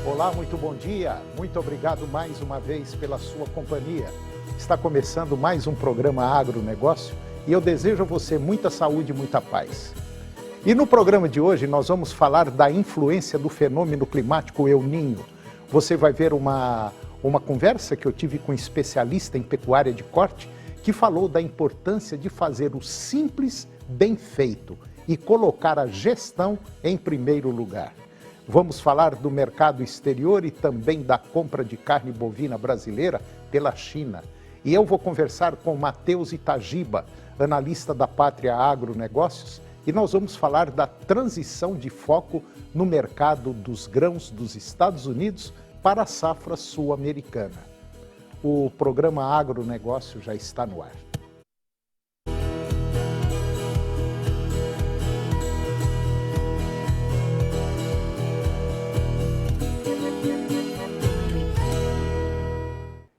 Olá, muito bom dia. Muito obrigado mais uma vez pela sua companhia. Está começando mais um programa Agronegócio e eu desejo a você muita saúde e muita paz. E no programa de hoje nós vamos falar da influência do fenômeno climático El Niño. Você vai ver uma conversa que eu tive com um especialista em pecuária de corte que falou da importância de fazer o simples bem feito e colocar a gestão em primeiro lugar. Vamos falar do mercado exterior e também da compra de carne bovina brasileira pela China. E eu vou conversar com Matheus Itagiba, analista da Pátria Agronegócios, e nós vamos falar da transição de foco no mercado dos grãos dos Estados Unidos para a safra sul-americana. O programa Agronegócio já está no ar.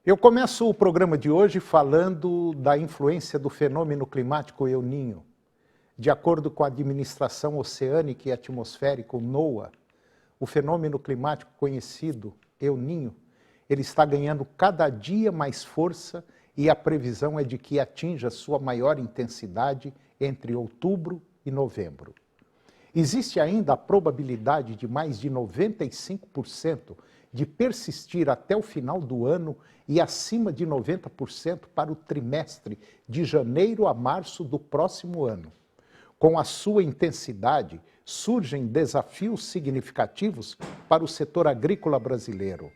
Eu começo o programa de hoje falando da influência do fenômeno climático El Niño. De acordo com a Administração Oceânica e Atmosférica, o NOAA, o fenômeno climático conhecido El Niño, ele está ganhando cada dia mais força e a previsão é de que atinja sua maior intensidade entre outubro e novembro. Existe ainda a probabilidade de mais de 95% de persistir até o final do ano e acima de 90% para o trimestre de janeiro a março do próximo ano. Com a sua intensidade, surgem desafios significativos para o setor agrícola brasileiro.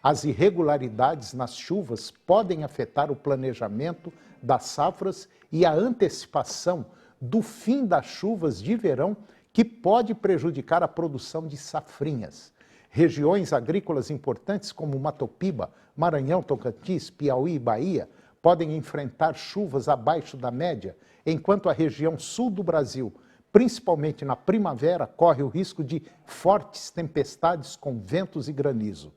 As irregularidades nas chuvas podem afetar o planejamento das safras e a antecipação do fim das chuvas de verão, que pode prejudicar a produção de safrinhas. Regiões agrícolas importantes como Mato Piba, Maranhão, Tocantins, Piauí e Bahia podem enfrentar chuvas abaixo da média, enquanto a região sul do Brasil, principalmente na primavera, corre o risco de fortes tempestades com ventos e granizo.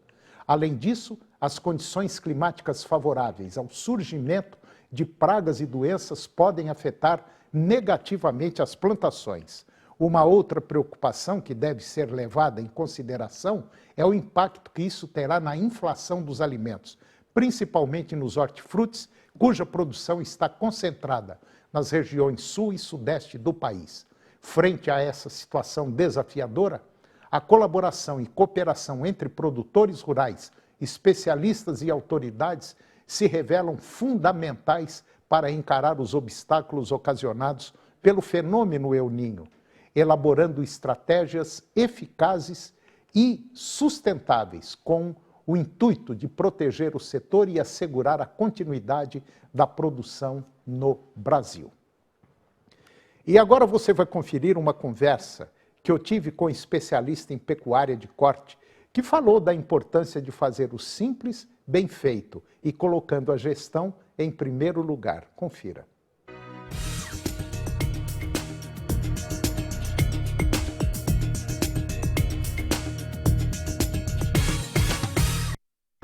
Além disso, as condições climáticas favoráveis ao surgimento de pragas e doenças podem afetar negativamente as plantações. Uma outra preocupação que deve ser levada em consideração é o impacto que isso terá na inflação dos alimentos, principalmente nos hortifrutis, cuja produção está concentrada nas regiões sul e sudeste do país. Frente a essa situação desafiadora, a colaboração e cooperação entre produtores rurais, especialistas e autoridades se revelam fundamentais para encarar os obstáculos ocasionados pelo fenômeno El Niño, elaborando estratégias eficazes e sustentáveis com o intuito de proteger o setor e assegurar a continuidade da produção no Brasil. E agora você vai conferir uma conversa que eu tive com um especialista em pecuária de corte, que falou da importância de fazer o simples bem feito e colocando a gestão em primeiro lugar. Confira.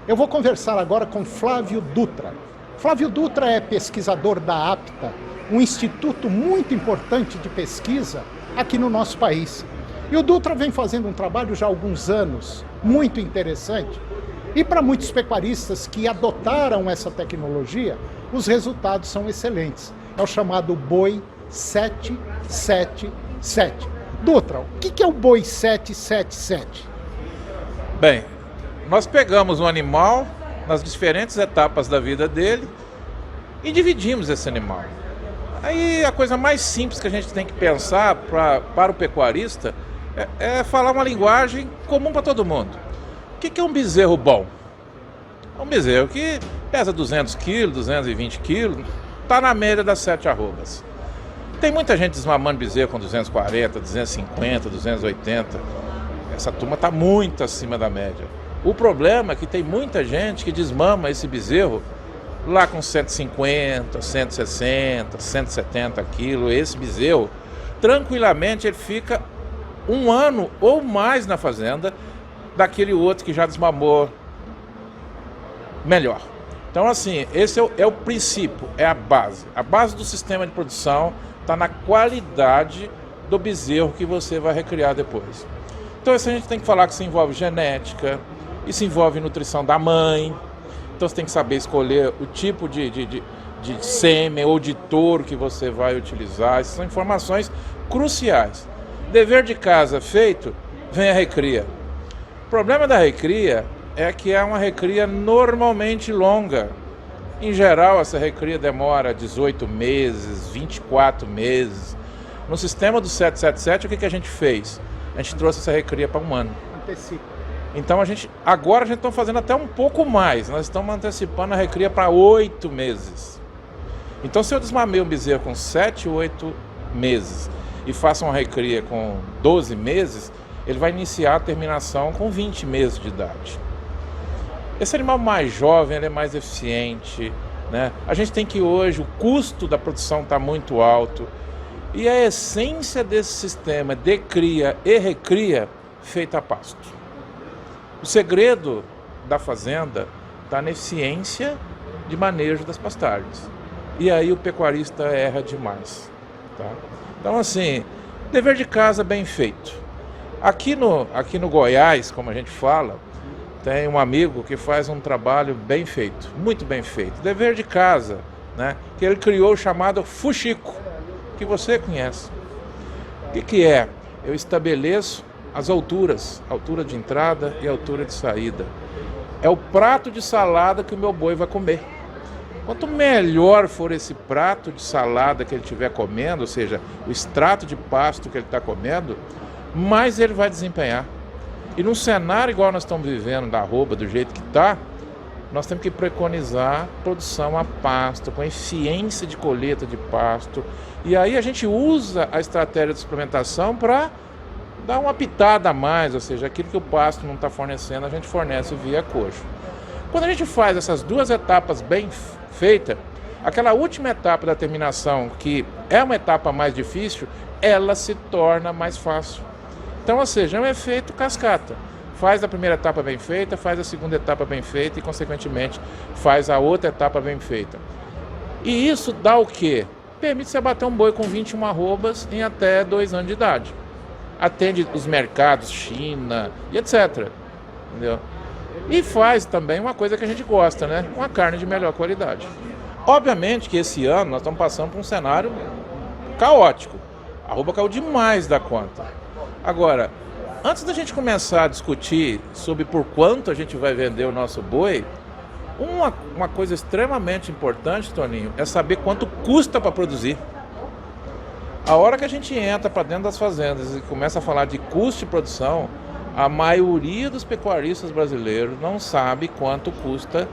Eu vou conversar agora com Flávio Dutra. Flávio Dutra é pesquisador da APTA, um instituto muito importante de pesquisa aqui no nosso país. E o Dutra vem fazendo um trabalho já há alguns anos, muito interessante. E para muitos pecuaristas que adotaram essa tecnologia, os resultados são excelentes. É o chamado boi 777. Dutra, o que é o boi 777? Bem, nós pegamos um animal nas diferentes etapas da vida dele e dividimos esse animal. Aí a coisa mais simples que a gente tem que pensar para o pecuarista é falar uma linguagem comum para todo mundo. O que é um bezerro bom? É um bezerro que pesa 200 quilos, 220 quilos, está na média das 7 arrobas. Tem muita gente desmamando bezerro com 240, 250, 280. Essa turma está muito acima da média. O problema é que tem muita gente que desmama esse bezerro lá com 150, 160, 170 quilos. Esse bezerro, tranquilamente, ele fica um ano ou mais na fazenda daquele outro que já desmamou melhor. Então, assim, esse é o princípio, é a base. A base do sistema de produção está na qualidade do bezerro que você vai recriar depois. Então, isso a gente tem que falar que isso envolve genética, Isso envolve nutrição da mãe, então você tem que saber escolher o tipo de sêmen ou de touro que você vai utilizar. Essas são informações cruciais. Dever de casa feito, vem a recria. O problema da recria é que é uma recria normalmente longa. Em geral, essa recria demora 18 meses, 24 meses. No sistema do 777, o que a gente fez? A gente trouxe essa recria para um ano. Antecipa. Então, agora a gente está fazendo até um pouco mais. Nós estamos antecipando a recria para 8 meses. Então, se eu desmamei um bezerro com 7, 8 meses e faço uma recria com 12 meses, ele vai iniciar a terminação com 20 meses de idade. Esse animal mais jovem, ele é mais eficiente, né? A gente tem que hoje, o custo da produção está muito alto e a essência desse sistema de cria e recria feita a pasto. O segredo da fazenda está na eficiência de manejo das pastagens. E aí o pecuarista erra demais. Tá? Então, assim, dever de casa bem feito. Aqui no Goiás, como a gente fala, tem um amigo que faz um trabalho bem feito, muito bem feito. Dever de casa, né? Que ele criou o chamado fuxico, que você conhece. O que é? Eu estabeleço as alturas, altura de entrada e altura de saída. É o prato de salada que o meu boi vai comer. Quanto melhor for esse prato de salada que ele estiver comendo, ou seja, o extrato de pasto que ele está comendo, mais ele vai desempenhar. E num cenário igual nós estamos vivendo, da arroba, do jeito que está, nós temos que preconizar produção a pasto, com eficiência de colheita de pasto. E aí a gente usa a estratégia de suplementação para dar uma pitada a mais, ou seja, aquilo que o pasto não está fornecendo, a gente fornece via coxo. Quando a gente faz essas duas etapas bem feitas, aquela última etapa da terminação, que é uma etapa mais difícil, ela se torna mais fácil. Então, ou seja, é um efeito cascata. Faz a primeira etapa bem feita, faz a segunda etapa bem feita e, consequentemente, faz a outra etapa bem feita. E isso dá o quê? Permite você abater um boi com 21 arrobas em até 2 anos de idade. Atende os mercados, China e etc. Entendeu? E faz também uma coisa que a gente gosta, né? Uma carne de melhor qualidade. Obviamente que esse ano nós estamos passando por um cenário caótico. A arroba caiu demais da conta. Agora, antes da gente começar a discutir sobre por quanto a gente vai vender o nosso boi, uma coisa extremamente importante, Toninho, é saber quanto custa para produzir. A hora que a gente entra para dentro das fazendas e começa a falar de custo de produção, a maioria dos pecuaristas brasileiros não sabe quanto custa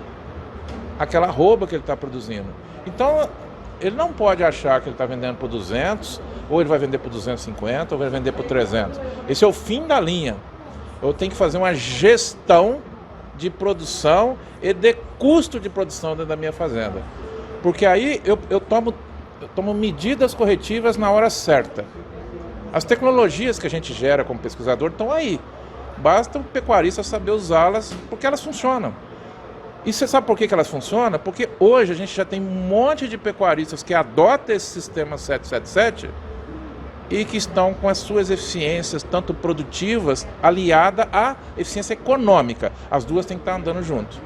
aquela arroba que ele está produzindo. Então, ele não pode achar que ele está vendendo por 200, ou ele vai vender por 250, ou vai vender por 300. Esse é o fim da linha. Eu tenho que fazer uma gestão de produção e de custo de produção dentro da minha fazenda. Porque aí eu tomo medidas corretivas na hora certa. As tecnologias que a gente gera como pesquisador estão aí. Basta o pecuarista saber usá-las, porque elas funcionam. E você sabe por que elas funcionam? Porque hoje a gente já tem um monte de pecuaristas que adotam esse sistema 777 e que estão com as suas eficiências, tanto produtivas, aliada à eficiência econômica. As duas têm que estar andando junto.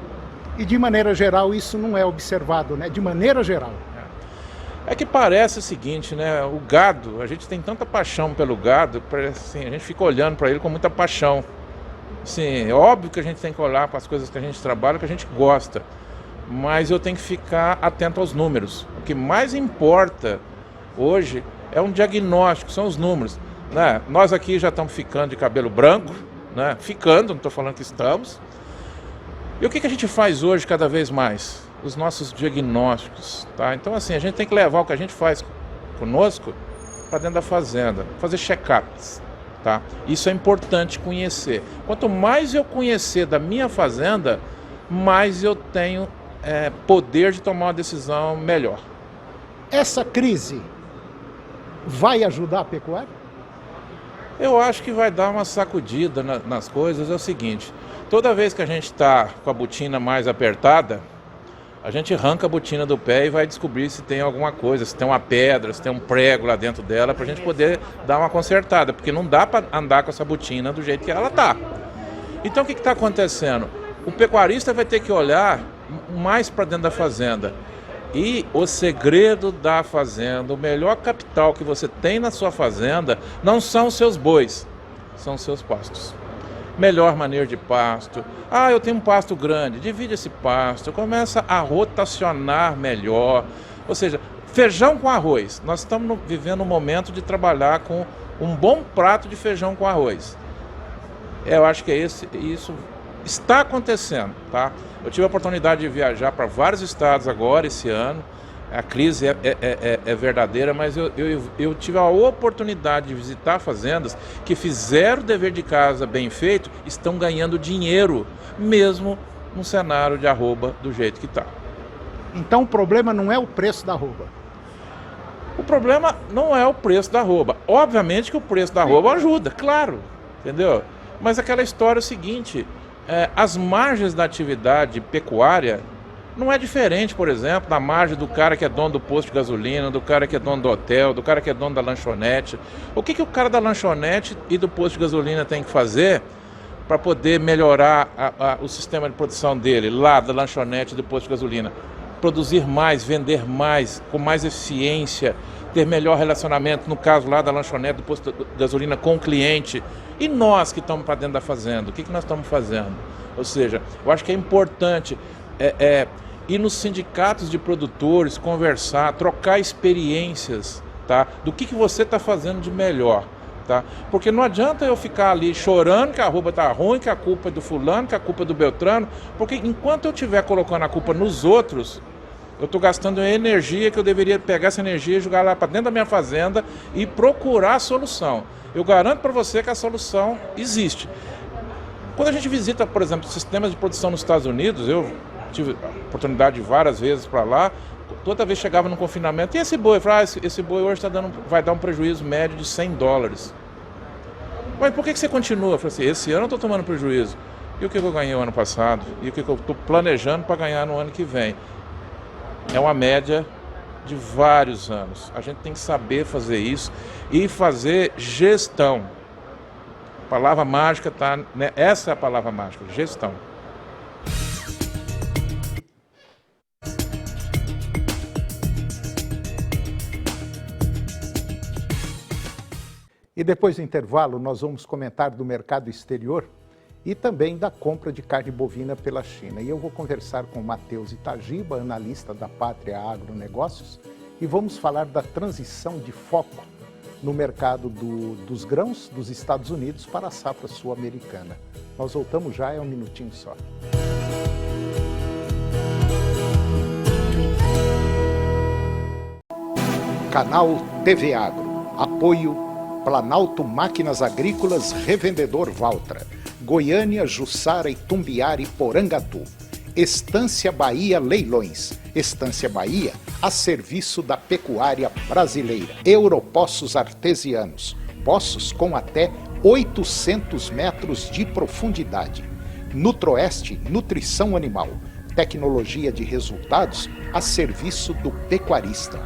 E de maneira geral isso não é observado, né? De maneira geral. É que parece o seguinte, né? O gado, a gente tem tanta paixão pelo gado, assim, a gente fica olhando para ele com muita paixão. Assim, é óbvio que a gente tem que olhar para as coisas que a gente trabalha, que a gente gosta. Mas eu tenho que ficar atento aos números. O que mais importa hoje é um diagnóstico, são os números. Né? Nós aqui já estamos ficando de cabelo branco, né? Ficando, não estou falando que estamos. E o que a gente faz hoje cada vez mais? Os nossos diagnósticos, tá? Então, assim, a gente tem que levar o que a gente faz conosco para dentro da fazenda, fazer check-ups, tá? Isso é importante conhecer. Quanto mais eu conhecer da minha fazenda, mais eu tenho poder de tomar uma decisão melhor. Essa crise vai ajudar a pecuária? Eu acho que vai dar uma sacudida nas coisas. É o seguinte, toda vez que a gente está com a botina mais apertada, a gente arranca a botina do pé e vai descobrir se tem alguma coisa, se tem uma pedra, se tem um prego lá dentro dela, para a gente poder dar uma consertada, porque não dá para andar com essa botina do jeito que ela está. Então o que está acontecendo? o pecuarista vai ter que olhar mais para dentro da fazenda. E o segredo da fazenda, o melhor capital que você tem na sua fazenda, não são os seus bois, são os seus pastos. Melhor manejo de pasto. Ah, eu tenho um pasto grande, divide esse pasto, começa a rotacionar melhor. Ou seja, feijão com arroz. Nós estamos vivendo um momento de trabalhar com um bom prato de feijão com arroz. Eu acho que isso está acontecendo, tá? Eu tive a oportunidade de viajar para vários estados agora, esse ano. A crise é verdadeira, mas eu tive a oportunidade de visitar fazendas que fizeram o dever de casa bem feito, estão ganhando dinheiro, mesmo num cenário de arroba do jeito que está. Então o problema não é o preço da arroba. O problema não é o preço da arroba. Obviamente que o preço da arroba ajuda, claro, entendeu? Mas aquela história é o seguinte, as margens da atividade pecuária não é diferente, por exemplo, da margem do cara que é dono do posto de gasolina, do cara que é dono do hotel, do cara que é dono da lanchonete. O que o cara da lanchonete e do posto de gasolina tem que fazer para poder melhorar o sistema de produção dele, lá da lanchonete e do posto de gasolina? Produzir mais, vender mais, com mais eficiência, ter melhor relacionamento, no caso lá da lanchonete, do posto de gasolina com o cliente. E nós que estamos para dentro da fazenda, o que nós estamos fazendo? Ou seja, eu acho que é importante ir nos sindicatos de produtores, conversar, trocar experiências, tá? Do que você está fazendo de melhor. Tá? Porque não adianta eu ficar ali chorando que a arroba está ruim, que a culpa é do fulano, que a culpa é do Beltrano, porque enquanto eu estiver colocando a culpa nos outros, eu estou gastando energia que eu deveria pegar essa energia e jogar lá para dentro da minha fazenda e procurar a solução. Eu garanto para você que a solução existe. Quando a gente visita, por exemplo, sistemas de produção nos Estados Unidos, eu tive a oportunidade de várias vezes para lá, toda vez chegava no confinamento, e esse boi? Eu falava, esse boi hoje vai dar um prejuízo médio de $100. Mas por que você continua? Eu falei assim, esse ano eu estou tomando prejuízo. E o que eu ganhei o ano passado? E o que eu estou planejando para ganhar no ano que vem? É uma média de vários anos. A gente tem que saber fazer isso e fazer gestão. A palavra mágica está, né? Essa é a palavra mágica, gestão. E depois do intervalo, nós vamos comentar do mercado exterior e também da compra de carne bovina pela China. E eu vou conversar com o Matheus Itagiba, analista da Pátria Agronegócios, e vamos falar da transição de foco no mercado dos grãos dos Estados Unidos para a safra sul-americana. Nós voltamos já, é um minutinho só. Canal TV Agro. Apoio Planalto Máquinas Agrícolas, Revendedor Valtra, Goiânia, Jussara, Itumbiara e Porangatu. Estância Bahia Leilões. Estância Bahia, a serviço da pecuária brasileira. Europoços Artesianos. Poços com até 800 metros de profundidade. Nutroeste, nutrição animal. Tecnologia de resultados a serviço do pecuarista.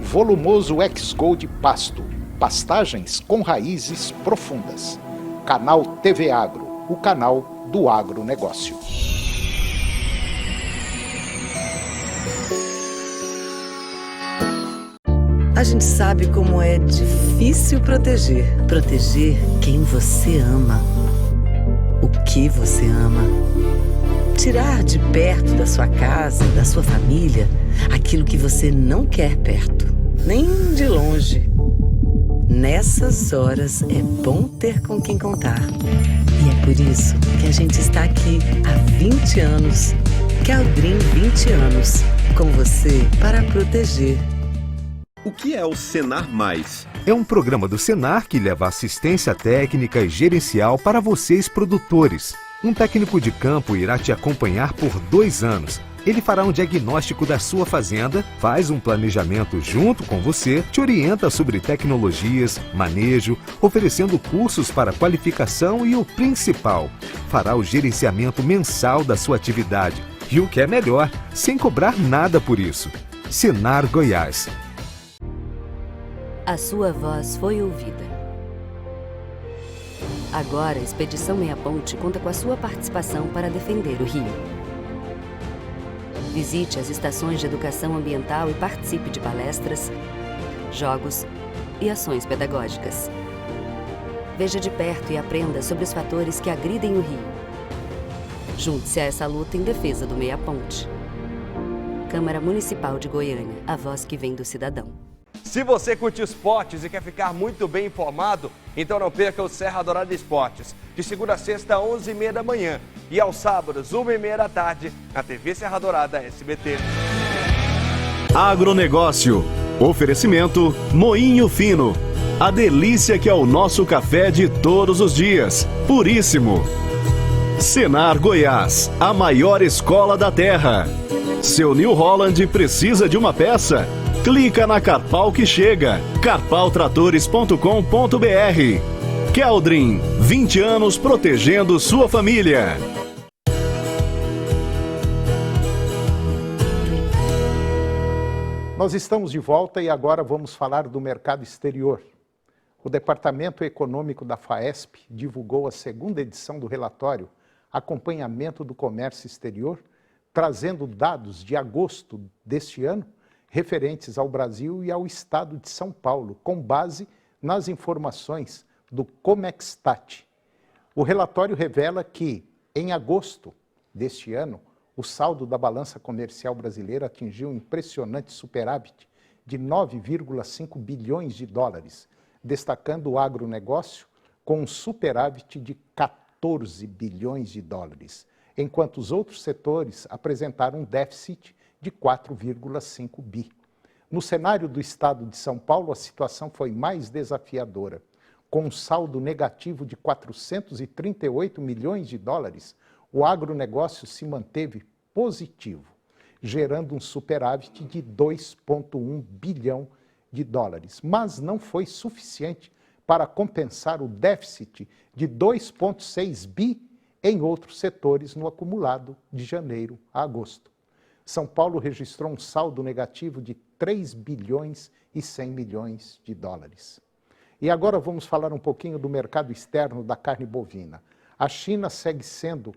Volumoso X-Gold Pasto. Pastagens com raízes profundas. Canal TV Agro, o canal do agronegócio. A gente sabe como é difícil proteger. Proteger quem você ama. O que você ama. Tirar de perto da sua casa, da sua família, aquilo que você não quer perto, nem de longe. Nessas horas é bom ter com quem contar. E é por isso que a gente está aqui há 20 anos. Caldrim 20 anos. Com você para proteger. O que é o Senar Mais? É um programa do Senar que leva assistência técnica e gerencial para vocês produtores. Um técnico de campo irá te acompanhar por 2 anos. Ele fará um diagnóstico da sua fazenda, faz um planejamento junto com você, te orienta sobre tecnologias, manejo, oferecendo cursos para qualificação e o principal, fará o gerenciamento mensal da sua atividade. E o que é melhor, sem cobrar nada por isso. Senar Goiás. A sua voz foi ouvida. Agora, a Expedição Meia Ponte conta com a sua participação para defender o rio. Visite as estações de educação ambiental e participe de palestras, jogos e ações pedagógicas. Veja de perto e aprenda sobre os fatores que agridem o rio. Junte-se a essa luta em defesa do Meia Ponte. Câmara Municipal de Goiânia, a voz que vem do cidadão. Se você curte esportes e quer ficar muito bem informado, então não perca o Serra Dourada Esportes, de segunda a sexta, 11h30 da manhã, e aos sábados, 1h30 da tarde, na TV Serra Dourada SBT. Agronegócio. Oferecimento Moinho Fino. A delícia que é o nosso café de todos os dias. Puríssimo. Senar Goiás, a maior escola da terra. Seu New Holland precisa de uma peça? Clica na Carpal que chega. carpaltratores.com.br. Keldrin, 20 anos protegendo sua família. Nós estamos de volta e agora vamos falar do mercado exterior. O Departamento Econômico da FAESP divulgou a segunda edição do relatório Acompanhamento do Comércio Exterior, trazendo dados de agosto deste ano referentes ao Brasil e ao estado de São Paulo, com base nas informações do Comextat. O relatório revela que, em agosto deste ano, o saldo da balança comercial brasileira atingiu um impressionante superávit de 9,5 bilhões de dólares, destacando o agronegócio com um superávit de 14 bilhões de dólares, enquanto os outros setores apresentaram um déficit de 4,5 bi. No cenário do estado de São Paulo, a situação foi mais desafiadora. Com um saldo negativo de 438 milhões de dólares, o agronegócio se manteve positivo, gerando um superávit de 2,1 bilhão de dólares, mas não foi suficiente para compensar o déficit de 2,6 bi em outros setores no acumulado de janeiro a agosto. São Paulo registrou um saldo negativo de 3 bilhões e 100 milhões de dólares. E agora vamos falar um pouquinho do mercado externo da carne bovina. A China segue sendo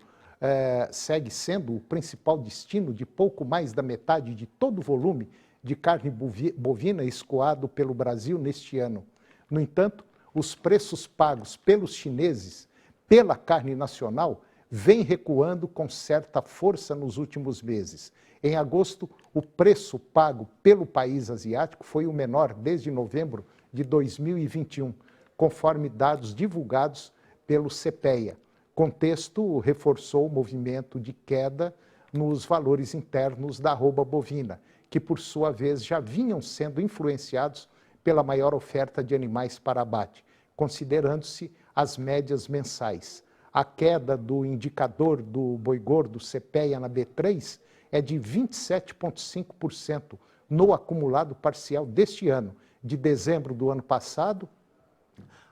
o principal destino de pouco mais da metade de todo o volume de carne bovina escoado pelo Brasil neste ano. No entanto, os preços pagos pelos chineses pela carne nacional vêm recuando com certa força nos últimos meses. Em agosto, o preço pago pelo país asiático foi o menor desde novembro de 2021, conforme dados divulgados pelo CPEA. Contexto reforçou o movimento de queda nos valores internos da arroba bovina, que por sua vez já vinham sendo influenciados pela maior oferta de animais para abate, considerando-se as médias mensais. A queda do indicador do boi gordo CPEA na B3 é de 27,5% no acumulado parcial deste ano, de dezembro do ano passado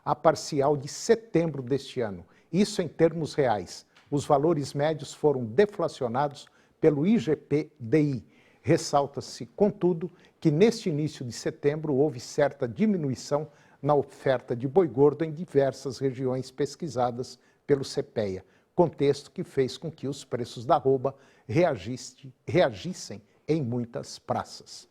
a parcial de setembro deste ano. Isso em termos reais. Os valores médios foram deflacionados pelo IGP-DI. Ressalta-se, contudo, que neste início de setembro houve certa diminuição na oferta de boi gordo em diversas regiões pesquisadas pelo CPEA, contexto que fez com que os preços da arroba reagissem em muitas praças.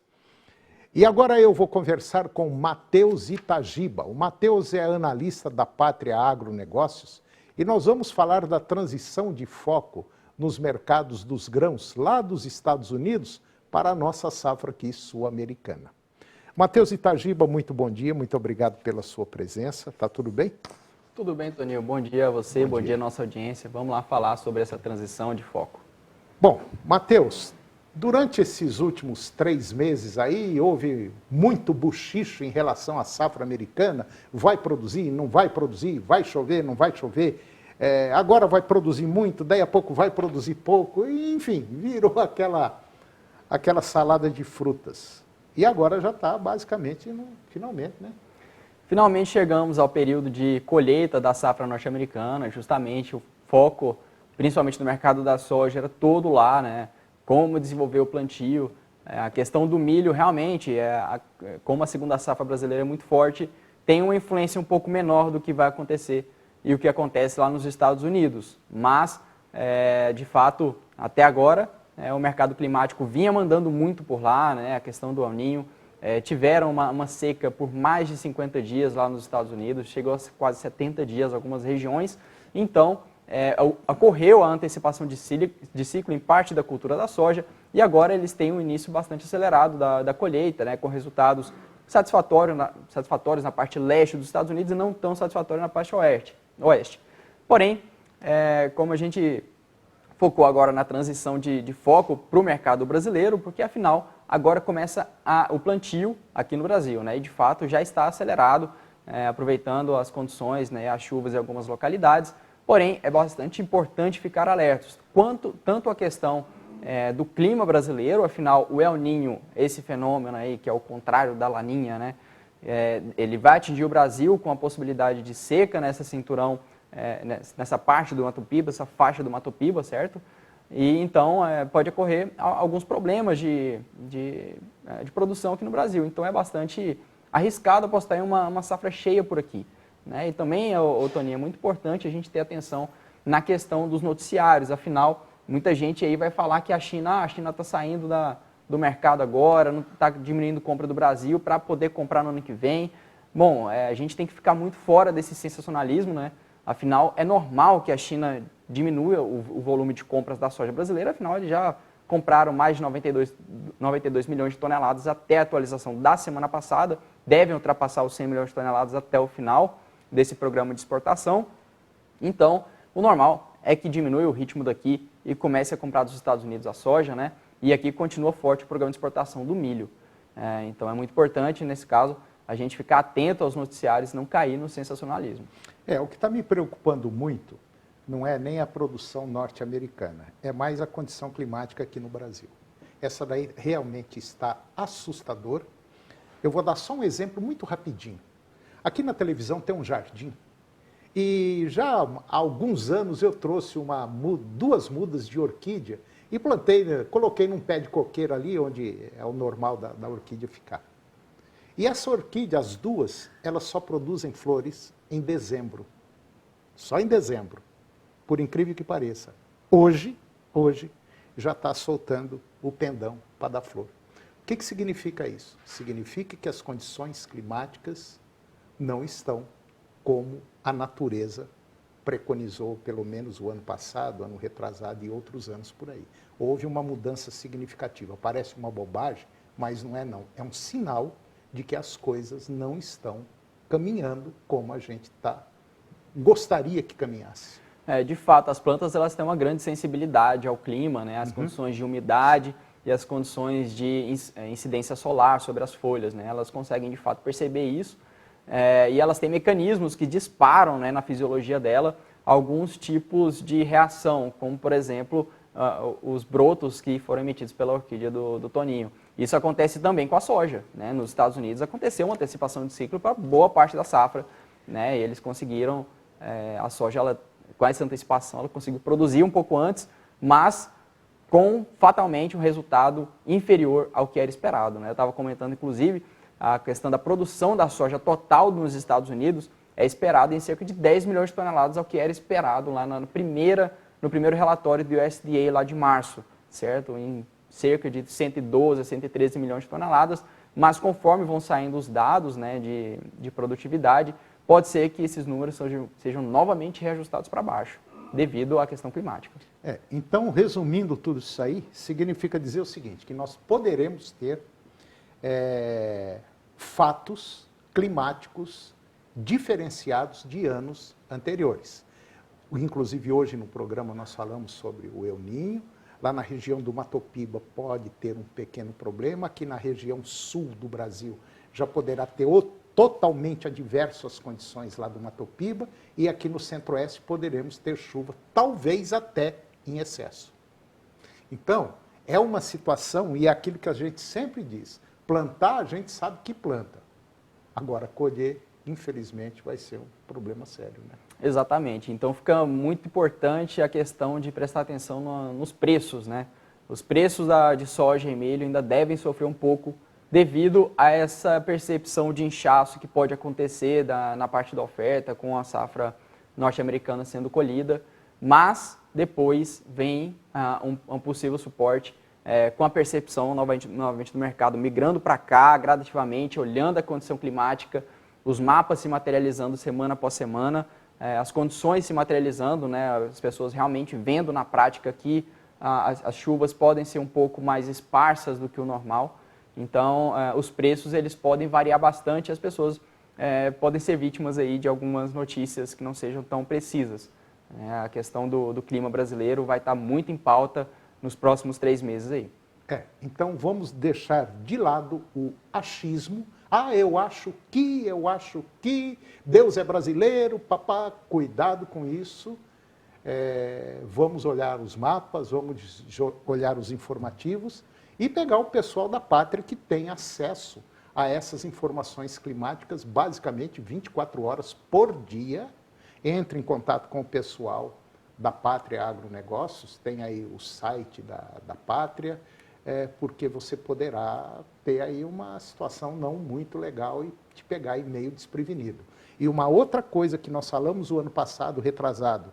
E agora eu vou conversar com Matheus Itagiba. O Matheus é analista da Pátria Agronegócios e nós vamos falar da transição de foco nos mercados dos grãos lá dos Estados Unidos para a nossa safra aqui sul-americana. Matheus Itagiba, muito bom dia, muito obrigado pela sua presença. Tá tudo bem? Tudo bem, Toninho. Bom dia a você, bom dia à nossa audiência. Vamos lá falar sobre essa transição de foco. Bom, Matheus, durante esses últimos 3 meses aí, houve muito buchicho em relação à safra americana. Vai produzir, não vai produzir, vai chover, não vai chover. Agora vai produzir muito, daí a pouco vai produzir pouco. E, enfim, virou aquela salada de frutas. E agora já está basicamente finalmente, né? Finalmente chegamos ao período de colheita da safra norte-americana. Justamente o foco, principalmente no mercado da soja, era todo lá, né? Como desenvolver o plantio. A questão do milho, realmente, como a segunda safra brasileira é muito forte, tem uma influência um pouco menor do que vai acontecer e o que acontece lá nos Estados Unidos. Mas, de fato, até agora, o mercado climático vinha mandando muito por lá, né, a questão do El Niño. Tiveram uma seca por mais de 50 dias lá nos Estados Unidos, chegou a quase 70 dias em algumas regiões. Então, ocorreu a antecipação de ciclo em parte da cultura da soja e agora eles têm um início bastante acelerado da colheita, né, com resultados satisfatórios na parte leste dos Estados Unidos e não tão satisfatórios na parte oeste. Porém, como a gente focou agora na transição de foco para o mercado brasileiro, porque afinal agora começa o plantio aqui no Brasil, né, e de fato já está acelerado, aproveitando as condições, né, as chuvas em algumas localidades. Porém, é bastante importante ficar alertos, tanto a questão do clima brasileiro, afinal, o El Niño, esse fenômeno aí, que é o contrário da Laninha, né, ele vai atingir o Brasil com a possibilidade de seca nessa cinturão, nessa parte do Mato Piba, essa faixa do Mato Piba, certo? E então pode ocorrer alguns problemas de produção aqui no Brasil. Então é bastante arriscado apostar em uma safra cheia por aqui, né? E também, Toninho, é muito importante a gente ter atenção na questão dos noticiários. Afinal, muita gente aí vai falar que a China está saindo do mercado agora, não está diminuindo a compra do Brasil para poder comprar no ano que vem. Bom, a gente tem que ficar muito fora desse sensacionalismo, né? Afinal, é normal que a China diminua o volume de compras da soja brasileira, afinal, eles já compraram mais de 92 milhões de toneladas até a atualização da semana passada, devem ultrapassar os 100 milhões de toneladas até o final desse programa de exportação. Então, o normal é que diminua o ritmo daqui e comece a comprar dos Estados Unidos a soja, né? E aqui continua forte o programa de exportação do milho. Então, é muito importante, nesse caso, a gente ficar atento aos noticiários e não cair no sensacionalismo. O que está me preocupando muito não é nem a produção norte-americana, é mais a condição climática aqui no Brasil. Essa daí realmente está assustadora. Eu vou dar só um exemplo muito rapidinho. Aqui na televisão tem um jardim e já há alguns anos eu trouxe duas mudas de orquídea e coloquei num pé de coqueiro ali, onde é o normal da orquídea ficar. E essa orquídea, as duas, elas só produzem flores em dezembro. Só em dezembro. Por incrível que pareça. Hoje já está soltando o pendão para dar flor. O que significa isso? Significa que as condições climáticas não estão como a natureza preconizou, pelo menos o ano passado, ano retrasado e outros anos por aí. Houve uma mudança significativa. Parece uma bobagem, mas não é não. É um sinal de que as coisas não estão caminhando como a gente gostaria que caminhasse. De fato, as plantas elas têm uma grande sensibilidade ao clima, né? As condições de umidade e as condições de incidência solar sobre as folhas, né? Elas conseguem, de fato, perceber isso e elas têm mecanismos que disparam, né, na fisiologia dela alguns tipos de reação, como, por exemplo, os brotos que foram emitidos pela orquídea do Toninho. Isso acontece também com a soja, né? Nos Estados Unidos aconteceu uma antecipação de ciclo para boa parte da safra, né? E eles conseguiram, a soja, com essa antecipação, ela conseguiu produzir um pouco antes, mas com, fatalmente, um resultado inferior ao que era esperado, né? Eu estava comentando, inclusive, a questão da produção da soja total nos Estados Unidos é esperada em cerca de 10 milhões de toneladas, ao que era esperado lá no primeiro relatório do USDA lá de março, certo? Em cerca de 112 a 113 milhões de toneladas, mas conforme vão saindo os dados, né, de produtividade, pode ser que esses números sejam novamente reajustados para baixo, devido à questão climática. Então, resumindo tudo isso aí, significa dizer o seguinte, que nós poderemos ter fatos climáticos diferenciados de anos anteriores. Inclusive, hoje no programa nós falamos sobre o El Niño. Lá na região do Mato Piba pode ter um pequeno problema. Aqui na região sul do Brasil já poderá ter totalmente adversas condições lá do Mato Piba. E aqui no Centro-Oeste poderemos ter chuva, talvez até em excesso. Então, é uma situação, e é aquilo que a gente sempre diz, plantar a gente sabe que planta. Agora, colher, infelizmente, vai ser um problema sério, né? Exatamente. Então, fica muito importante a questão de prestar atenção nos preços, né? Os preços de soja e milho ainda devem sofrer um pouco devido a essa percepção de inchaço que pode acontecer na parte da oferta com a safra norte-americana sendo colhida, mas depois vem um possível suporte com a percepção novamente do mercado migrando para cá gradativamente, olhando a condição climática, os mapas se materializando semana após semana, as condições se materializando, né, as pessoas realmente vendo na prática que as chuvas podem ser um pouco mais esparsas do que o normal. Então, os preços eles podem variar bastante, as pessoas podem ser vítimas aí de algumas notícias que não sejam tão precisas. A questão do clima brasileiro vai estar muito em pauta nos próximos 3 meses aí. Então vamos deixar de lado o achismo. Eu acho que, Deus é brasileiro, papá, cuidado com isso. Vamos olhar os mapas, vamos olhar os informativos e pegar o pessoal da Pátria que tem acesso a essas informações climáticas, basicamente 24 horas por dia. Entre em contato com o pessoal da Pátria Agronegócios, tem aí o site da Pátria, porque você poderá ter aí uma situação não muito legal e te pegar aí meio desprevenido. E uma outra coisa que nós falamos o ano passado, retrasado,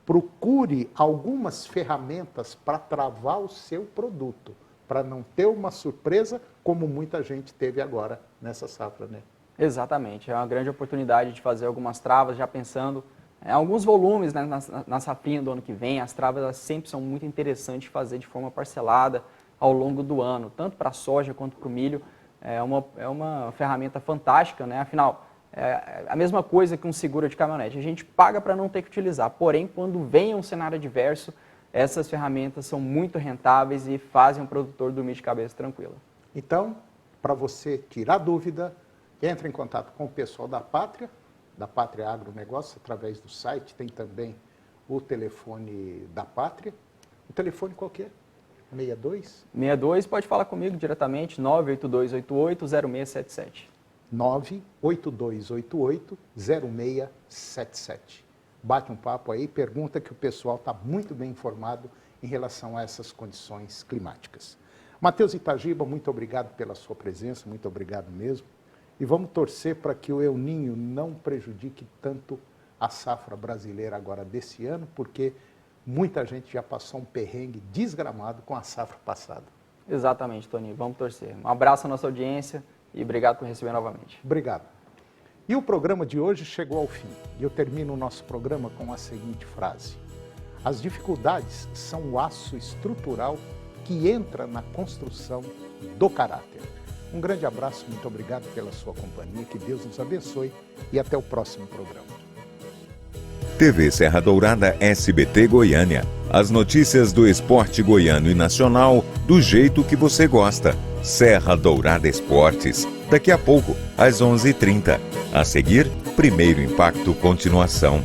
procure algumas ferramentas para travar o seu produto, para não ter uma surpresa como muita gente teve agora nessa safra, né? Exatamente, é uma grande oportunidade de fazer algumas travas, já pensando em alguns volumes, né, na safrinha do ano que vem. As travas elas sempre são muito interessantes de fazer de forma parcelada ao longo do ano, tanto para a soja quanto para o milho. É uma ferramenta fantástica, né? Afinal, é a mesma coisa que um seguro de caminhonete, a gente paga para não ter que utilizar, porém, quando vem um cenário adverso, essas ferramentas são muito rentáveis e fazem o produtor dormir de cabeça tranquila. Então, para você tirar dúvida, entre em contato com o pessoal da Pátria Agronegócio, através do site, tem também o telefone da Pátria. O telefone qual que é? 62? 62, pode falar comigo diretamente, 98288-0677. 98288-0677. Bate um papo aí, pergunta que o pessoal está muito bem informado em relação a essas condições climáticas. Matheus Itagiba, muito obrigado pela sua presença, muito obrigado mesmo. E vamos torcer para que o El Niño não prejudique tanto a safra brasileira agora desse ano, porque muita gente já passou um perrengue desgramado com a safra passada. Exatamente, Toninho, vamos torcer. Um abraço à nossa audiência e obrigado por receber novamente. Obrigado. E o programa de hoje chegou ao fim. E eu termino o nosso programa com a seguinte frase: as dificuldades são o aço estrutural que entra na construção do caráter. Um grande abraço, muito obrigado pela sua companhia, que Deus nos abençoe e até o próximo programa. TV Serra Dourada SBT Goiânia. As notícias do esporte goiano e nacional do jeito que você gosta. Serra Dourada Esportes. Daqui a pouco, às 11h30. A seguir, Primeiro Impacto Continuação.